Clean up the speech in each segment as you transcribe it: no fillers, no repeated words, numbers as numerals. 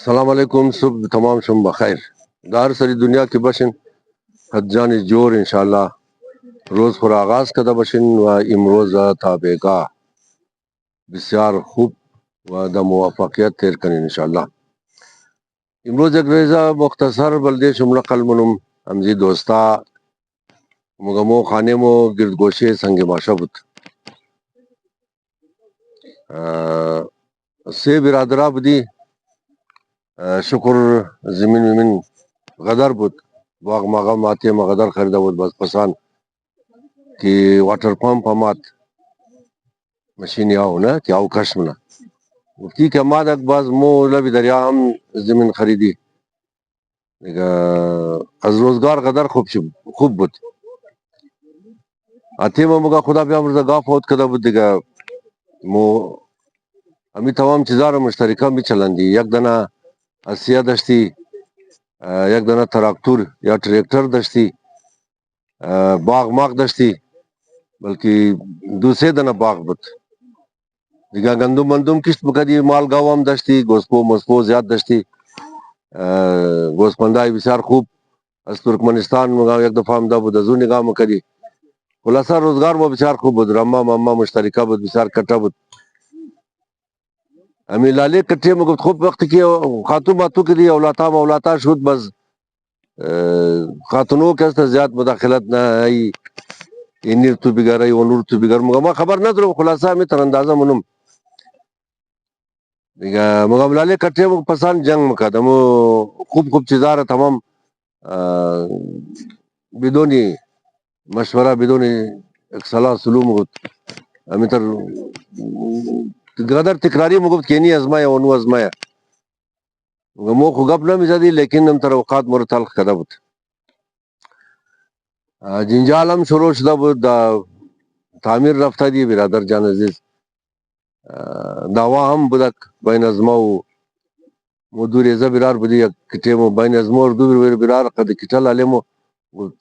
السلام علیکم. صبح تمام شم بخیر. دار سری دنیا کی بشن حجان جور انشاءالله روز پر آغاز کده بشن و امروز تابعگاه بسیار خوب و د موفقیت تیر کنین انشاءالله. امروز یک ریزه مختصر بلده شمله قلمونم امزی دوستا مگمو خانمو گردگوشه سنگ ماشا بود. سه برادرها بودی. شکر زمین ومین غدر بود. باغ ماغا ماتی مغدر خریده بود بس پسان که واټر پمپ مات ماشین یاو نه که او کشم نه گفتی که ما دک باز مو لبی دریا هم زمین خریدی دیگه از روزگار قدر خوب بود. آتی ما مگا خدا بیامرزه فوت کده بود دیگه مو امی تمام چیزا رو مشترکه می چلندی. یک دنه اسیا داشتی، یک دنه تراکتور یا ٹریکٹر داشتی، باغ ماغ داشتی، بلکه دوسره دنه باغ بود دیگه. گندم مندم کشت بکدی، مال گاو هم داشتی، گوسپو مسپو زیاد داشتی، گوسپندای بسیار خوب. از ترکمنستان مگا یک دفعه هم دا بود از اون نگاه مکدی. خلاصا روزگار ما بسیار خوب بود. رما مما مشترکه بود، بسیار کٹه بود. امی لاله کٹه مگفت خوب وقت که خاتون ماتو کدی اولاتا شد بس خاتونو که است زیاد مداخلت نه ای اینیر تو بگر ای ونور تو بگر مگا ما خبر ندارم. خلاصا می تر اندازه منم دیگه مگا لاله کٹه مگ پسان جنگ مکدم خوب چیزا را تمام بدونی مشوره بدونی یک صلاح سلوم بود. امی تر قدر تکراری مگفت که اینی ازمایه و نو ازمایه مو خو گپ نمیزدی لیکن هم تر اوقات مور تلخ کده بود. جنجال هم شروع شده بود. تعمیر رفته دی برادر جان عزیز. دعوا هم بودک بین از ما و مدور ازا برار بودی یک کتیمو بین از ما و دو برار قد کتل علیمو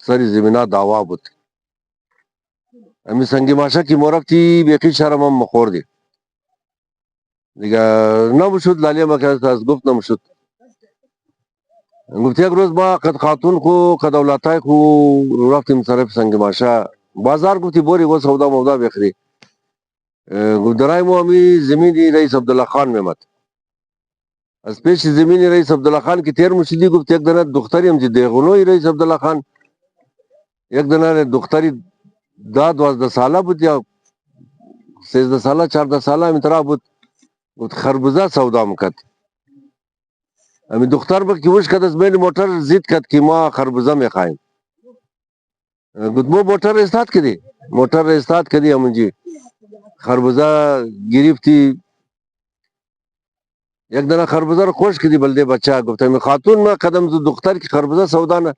سری زمینه دعوا بود. امی سنگی ماشا کی مورفتی بیقی شرم هم مخور دی دیگه نمشد لالی ما که از گفت نمشد. گفت یک روز ما قد خاتون خو قد اولاتای خو رفتیم طرف سنگ ماشا بازار گفتی بوری گو سودا مودا بخری. گفت درای مو امی زمینی رئیس عبدالله خان میمد. از پیش زمینی رئیس عبدالله خان کی تیر مشدی. گفت یک دنه دختری هم دیغونوی رئیس عبدالله خان، یک دنه دختری دا 12 ساله بود یا 13 ساله 14 ساله امترا بود. گفت خربوزه سودا مکد. امی دختر با کی وش کد از بین موتر زید کد که ما خربوزه میخوایم. گفت مو موتر استاد کدی، موتر استاد کدی همونجی خربوزه گرفتی. یک دنه خربوزه رو خوش کدی بلده بچه. گفت امی خاتون ما قدم زو دختر کی خربوزه سودا نه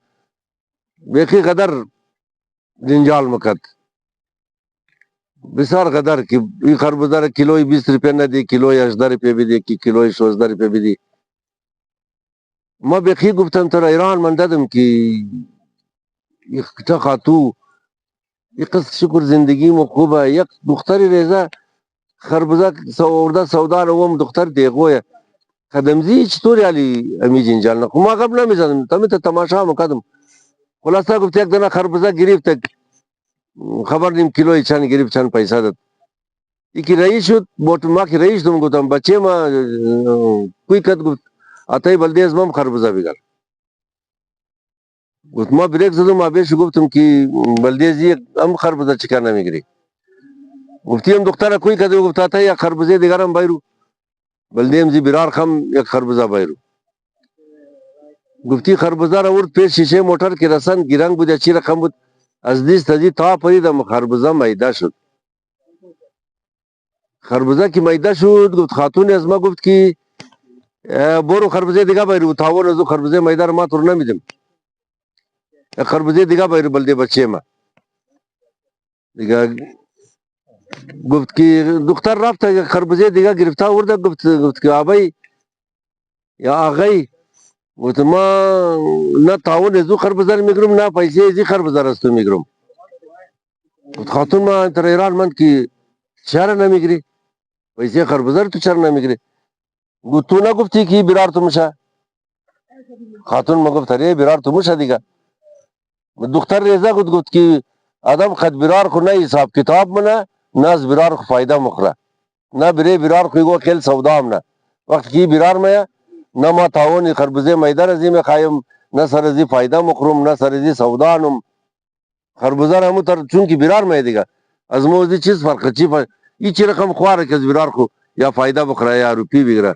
بیخی قدر جنجال مکد بسیار قدر که این خربوزه را کیلوی 20 روپیه ندی، کیلوی 18 روپیه بدی، که کیلوی 16 روپیه بدی. ما بیخی گفتم تر ایران من دادم که یک خاتو یک قصد شکر زندگی مو خوبه. یک دختری ریزه خربوزه سودا رو هم دختر دیگوه خدمزی چطوری علی امی جنجال نه. ما قبل نمیزدم تمی تا تماشا مکدم. خلاصه گفت یک دنه خربوزه گرفت خبر نیم کیلوی چند گرفت چند پیسه داد. یکی رئیس شد ما که رئیس دوم گفتم بچه ما کوی کد. گفت آتای بلده از مام خربوزه بگر. گفت ما بریک زدم ما بیش گفتم که بلده زی هم خربوزه چکار نمیگری. گفتی هم دختر کوی کد. گفت آتای یک خربوزه دیگر هم بایرو بلده هم زی برار خم یک خربوزه بایرو. گفتی خربوزه را ورد پیش شیشه موتر که رسن گیرنگ بود چی رقم بود از دیست ازی تا پریدم خربوزه میده شد. خربوزه که میده شد گفت خاتون از ما گفت که برو خربوزه دیگه بایرو. تاون از خربوزه میده را ما تر نمیدم. خربوزه دیگه بایرو بلده بچه ما دیگه. گفت که دختر رفت خربوزه دیگه گرفته ورده. گفت که آبای یا آغای. گفت ما نه تاون ازو خربوزه میگرم نه پیسه ازی خربوزه رستو میگرم. گفت خاتون ما تر ایران من که چرا نمیگری پیسه خربوزه تو چرا نمیگری. تو نہ گفتی کی برار تمشا خاتون مگفت ارے برار تمشا دیگا دختر ریزا گفت کی آدم خد برار خو نه حساب کتاب منا نه از برار خو فایده مخره نه بری برار خو گو کل سودام نه وقت کی برار میا نه ما تاونی خربزه میدان ازی خایم نه سر ازی فایده مخروم نه سر ازی سودانم خربزه همو تر چون کی برار می دیگه از موزی چیز فرق چی فرق ای چی رقم خواره که از برار خو یا فایده بخره یا روپی بگیره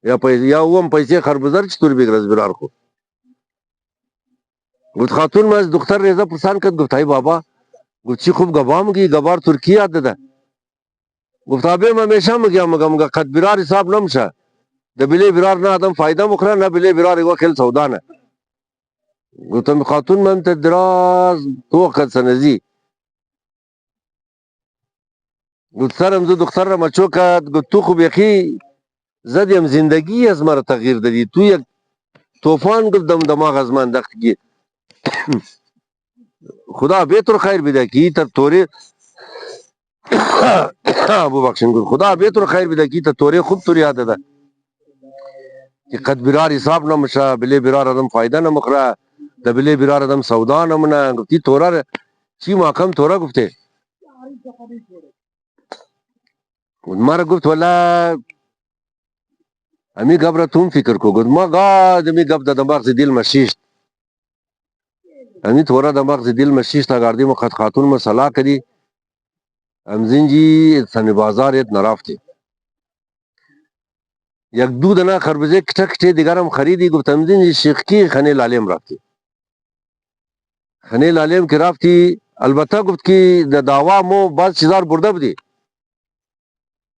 یا پیسه یا اوم پیسه خربزه چطور بگیره از برار خو گفت خاتون ما از دختر ریزا پرسان کرد گفت ای بابا گفت چی خوب گبام گی گبار ترکیه ده گفت آبیم همیشه مگم قد برار حساب نمشه ده بلی برار نه آدم فایده مخره نه بلی برار ایگو خیل سودانه گفتم خاتون من تا دراز تو قد سنزی گفت سرم زو دختر را مچو کرد گفت تو خوب یخی زدیم زندگی از مرا تغییر دادی تو یک طوفان گفت دم دماغ از من دختگی خدا بهتر خیر بده کی تا توری ابو بخشن گفت خدا بهتر خیر بده کی تا توری خوب توری یاد ده که قد برار حساب نمشه بلی برار آدم فایده نمخره ده بلی برار آدم سودا نمونه گفتی تورا چی محکم تورا گفته مرا گفت والا امی گب را توم فکر کو گفت ما گاد امی گب دا دماغ سے دل مشیشت امی تورا دماغ سے دل مشیشت اگردی ما خط خاتون ما صلاح کری امزین جی سن بازار ایت نرافتی یک دو دنا خربزه کٹک ٹے دیگرم خریدی گفت امزین جی شیخ کی خنه لالیم رافتی خنه لالیم کی رافتی البته گفت کی دا داوا مو بعض چیزار برده بدی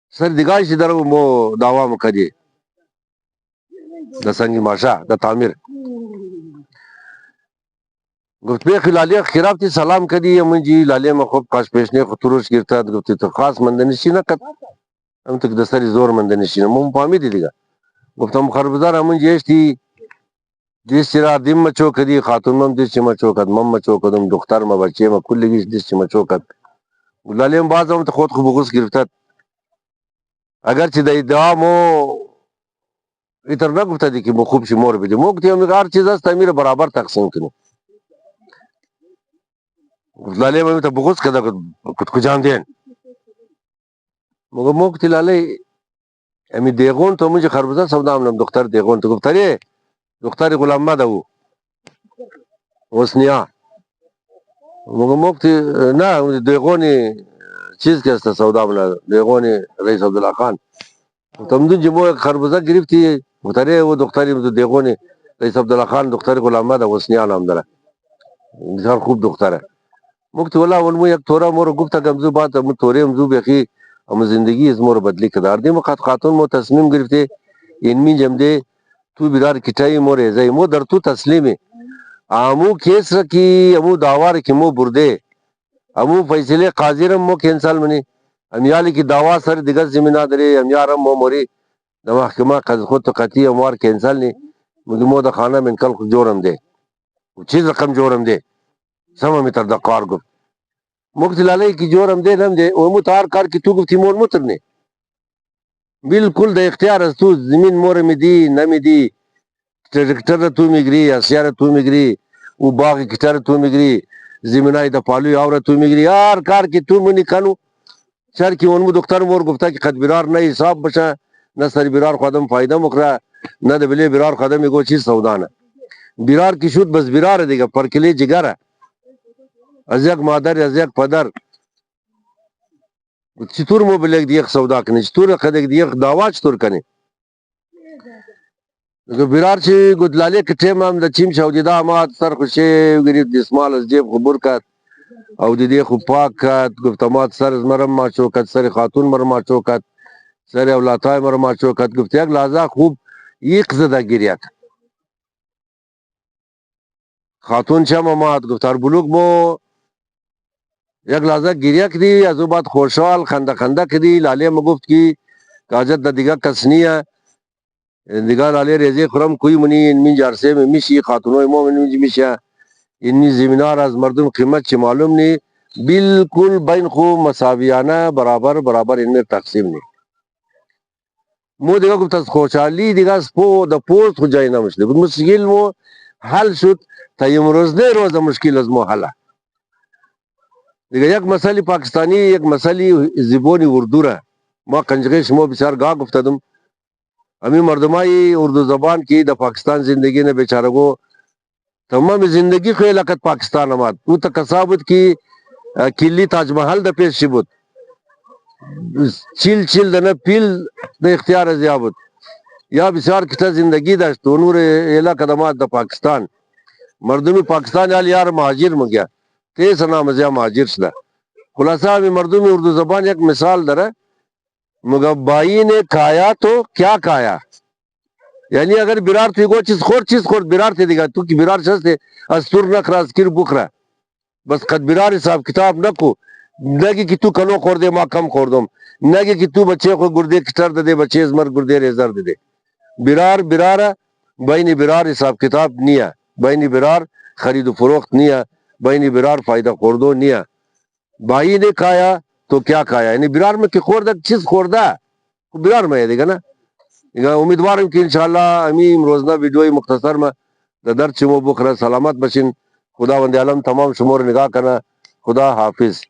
سر دیگای سی در مو داوا مو کدی دا سنگی ماشا دا تعمیر گفت بیخی لالیه خرافتی سلام کدی من جی لالیه ما خوب قاش پیشنه خطورش گرفتاد گفتی تو خاص مندنشی نکد هم تک دستری زور مندنشی نمو فهمیدی دیگه گفتم خربزار همون جیشتی دیس چرا دیم مچو کدی خاتون مم دیس چی مچو کد مم مچو کدم دختر ما بچه ما کلگیش دیس چی مچو کد لالیم باز هم تو خود خوب بغوز گرفتد اگر چی دا ادعا مو ایتر نگفته دی که مو خوب شی مور بدی مو گتی هم هر چیز هست امیر برابر تقسیم کنی لالیم هم تا بغوز کده کد کجام دین مگه مو گتی لالی امی دیگون تو مجھے خربزه سودام نم دختر دیگون تو گفتاری دختر غلام مده او وسنیا مگه مو گتی نه دیگونی چیز که است سودا بنا دیگونی رئیس عبدالله خان گفتم دو جمعه خربزه گرفتی گفتاری او دختری دیگونی رئیس عبدالله خان دختر غلام مده وسنیا نام داره بسیار خوب دختره مکت والله اول مو یک تورا مور گفت گمزو بات مو توری مزو بخی ام زندگی از مور بدلی کدار دی مو خاتون مو تصمیم گرفته اینمی جمده تو بیدار کٹائی مور ازای مو در تو تسلیمی امو کیس رکی امو داوار کی مو برده امو فیصله قاضیرم مو کینسال منی امیالی کی داوا سر دیگر زمینا دره امیارم مو موری د محکمه قض خود قطعی اموار کینسال نی مگی مو د خانه من کل جورم ده چیز رقم جورم ده سما می تر د کار گفت مکت لالی کی جورم ده نم ده او مو تار کار کی تو گفتی مور مترنی بالکل د اختیار از تو زمین مور می دی نمی دی ٹریکٹر تو میگری اسیار تو میگری او باغ کٹر تو میگری زمینای د پالو اور تو میگری یار کار کی تو منی کنو سر کی اون دختر مور گفتا کی خد برار نه حساب بشا نه سر برار خدم فایده مکرا نه د بلی برار خدم گو چیز سودانه برار کی شود بس برار دیگه پر کلی جگره از یک مادر از یک پدر چطور مو بلک دیخ سودا کنی چطور خدک دیخ داوا چطور کنی برار چی گدلالی کټیم هم د چیم شاودی دا ما سر خوشی گریب دسمال از جیب خبر کد او دیدی خو پاک کد گفتمات سر از مرم ما چوکد سر خاتون مرم ما چوکد سر اولاتای مرم ما چوکد گفت یک لحظه خوب یک زده گریک خاتون چم آمد گفتار بلوک مو یک لحظه گریک دی از او بعد خوشحال خنده خنده کدی لالی ما گفت کی کاجت دا دیگه کس نیه دیگه لالی ریزی خورم کوی منی این جارسه می میشی خاتونوی مو من میشه این زمینار از مردم قیمت چی معلوم نی بالکل بین خو مساویانه برابر برابر این تقسیم نی مو دیگه گفت از خوشحالی دیگه از د پوست خو جای نمیشده بود. مشکل مو حل شد. تا امروز نه روز مشکل از مو حل. دیگه یک مسئله پاکستانی، یک مسئله زبان اردو را ما کنجکه شما بسیار گاه گفتدم. همین مردمای اردو زبان که در پاکستان زندگی نه بیچارگو تمام زندگی خو لکت پاکستان آمد. او تا کسا بود که کلی تاج محل در پیش بود. چیل دنه پیل در اختیار از یا بود. یا بسیار کتا زندگی داشت. اونور ایلا کدامات در پاکستان. مردمی پاکستان یار مهاجر مگیا. تیس نام از یا مهاجر شده. خلاصہ ہمیں مردمی اردو زبان ایک مثال داره. مگر بائی نے کھایا تو کیا کھایا؟ یعنی اگر برار تھی گو چیز خور برار تھی دیگا تو کی برار شستے از تور نکرا از کیر بکرا بس قد برار حساب کتاب نکو نگی کہ تو کلو خور دے ما کم خور دوم نگی کہ تو بچے کو گردے کٹر دے بچے از مر گردے ریزر دے برار بینی برار حساب کتاب نیا بینی برار خرید و فروخت نیا بینی برار فائدہ خوردو نیا بھائی نے کھایا تو کیا کھایا یعنی برار میں کہ خوردہ چیز خوردہ برار میں دیگا نا امیدوارم که انشاءالله امیم روزنه ویدیوی مختصر ما در درد شما بخره سلامت بشین. خداوند عالم تمام شما رو نگاه کنه. خدا حافظ.